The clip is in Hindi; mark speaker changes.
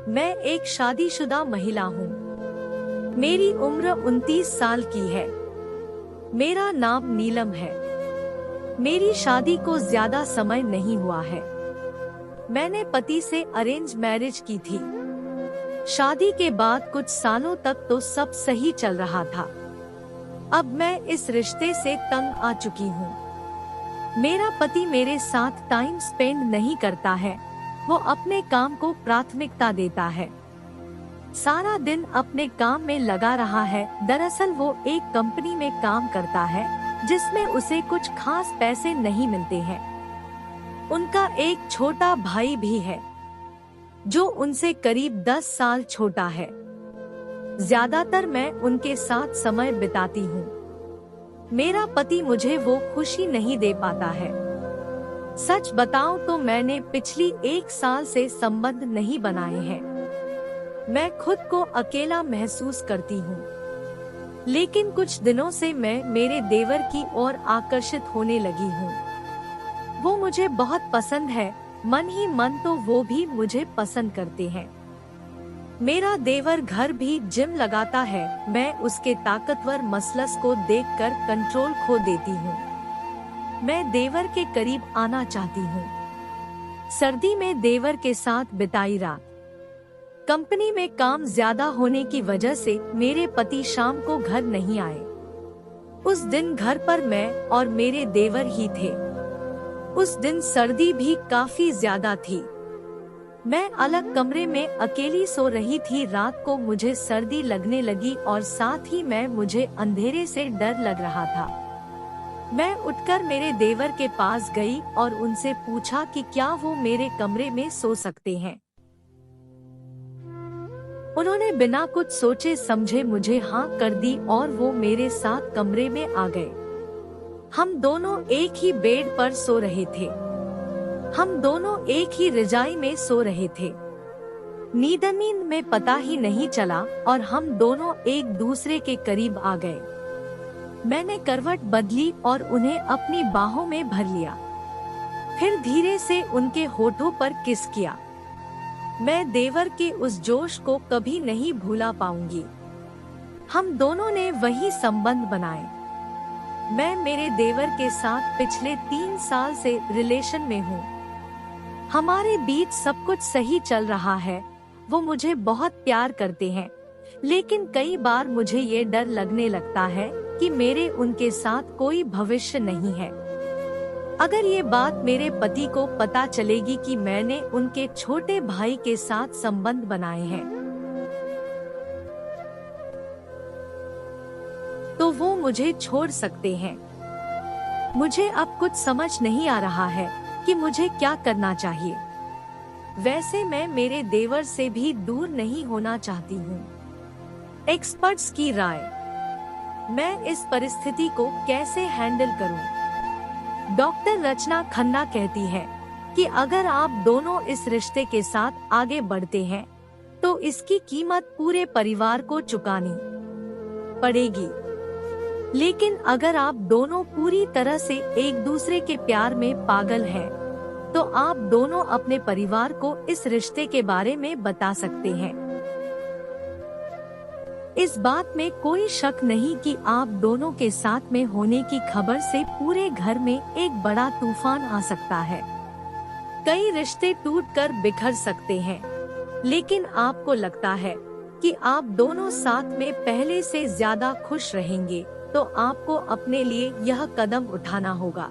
Speaker 1: मैं एक शादीशुदा महिला हूँ। मेरी उम्र 29 साल की है। मेरा नाम नीलम है। मेरी शादी को ज्यादा समय नहीं हुआ है। मैंने पति से अरेंज मैरिज की थी। शादी के बाद कुछ सालों तक तो सब सही चल रहा था। अब मैं इस रिश्ते से तंग आ चुकी हूँ। मेरा पति मेरे साथ टाइम स्पेंड नहीं करता है। वो अपने काम को प्राथमिकता देता है। सारा दिन अपने काम में लगा रहा है। दरअसल वो एक कंपनी में काम करता है जिसमें उसे कुछ खास पैसे नहीं मिलते हैं। उनका एक छोटा भाई भी है जो उनसे करीब 10 साल छोटा है। ज्यादातर मैं उनके साथ समय बिताती हूँ। मेरा पति मुझे वो खुशी नहीं दे पाता है। सच बताऊं तो मैंने पिछली 1 साल से संबंध नहीं बनाए हैं। मैं खुद को अकेला महसूस करती हूँ। लेकिन कुछ दिनों से मैं मेरे देवर की ओर आकर्षित होने लगी हूँ। वो मुझे बहुत पसंद है। मन ही मन तो वो भी मुझे पसंद करते हैं। मेरा देवर घर भी जिम लगाता है। मैं उसके ताकतवर मसल्स को देखकर कंट्रोल खो देती हूँ। मैं देवर के करीब आना चाहती हूँ। सर्दी में देवर के साथ बिताई रात। कंपनी में काम ज्यादा होने की वजह से मेरे पति शाम को घर नहीं आए। उस दिन घर पर मैं और मेरे देवर ही थे। उस दिन सर्दी भी काफी ज्यादा थी। मैं अलग कमरे में अकेली सो रही थी। रात को मुझे सर्दी लगने लगी और साथ ही मुझे अंधेरे से डर लग रहा था। मैं उठकर मेरे देवर के पास गई और उनसे पूछा कि क्या वो मेरे कमरे में सो सकते हैं। उन्होंने बिना कुछ सोचे समझे मुझे हाँ कर दी और वो मेरे साथ कमरे में आ गए। हम दोनों एक ही बेड पर सो रहे थे। हम दोनों एक ही रजाई में सो रहे थे। नींद में पता ही नहीं चला और हम दोनों एक दूसरे के करीब आ गए। मैंने करवट बदली और उन्हें अपनी बाहों में भर लिया। फिर धीरे से उनके होठों पर किस किया। मैं देवर के उस जोश को कभी नहीं भूला पाऊंगी। हम दोनों ने वही संबंध बनाए। मैं मेरे देवर के साथ पिछले 3 साल से रिलेशन में हूँ। हमारे बीच सब कुछ सही चल रहा है। वो मुझे बहुत प्यार करते हैं। लेकिन कई बार मुझे ये डर लगने लगता है कि मेरे उनके साथ कोई भविष्य नहीं है। अगर ये बात मेरे पति को पता चलेगी कि मैंने उनके छोटे भाई के साथ संबंध बनाए हैं, तो वो मुझे छोड़ सकते हैं। मुझे अब कुछ समझ नहीं आ रहा है कि मुझे क्या करना चाहिए। वैसे मैं मेरे देवर से भी दूर नहीं होना चाहती हूँ। एक्सपर्ट्स की राय। मैं इस परिस्थिति को कैसे हैंडल करूं? डॉक्टर रचना खन्ना कहती है कि अगर आप दोनों इस रिश्ते के साथ आगे बढ़ते हैं तो इसकी कीमत पूरे परिवार को चुकानी पड़ेगी। लेकिन अगर आप दोनों पूरी तरह से एक दूसरे के प्यार में पागल हैं, तो आप दोनों अपने परिवार को इस रिश्ते के बारे में बता सकते हैं। इस बात में कोई शक नहीं कि आप दोनों के साथ में होने की खबर से पूरे घर में एक बड़ा तूफान आ सकता है। कई रिश्ते टूटकर बिखर सकते हैं। लेकिन आपको लगता है कि आप दोनों साथ में पहले से ज्यादा खुश रहेंगे, तो आपको अपने लिए यह कदम उठाना होगा।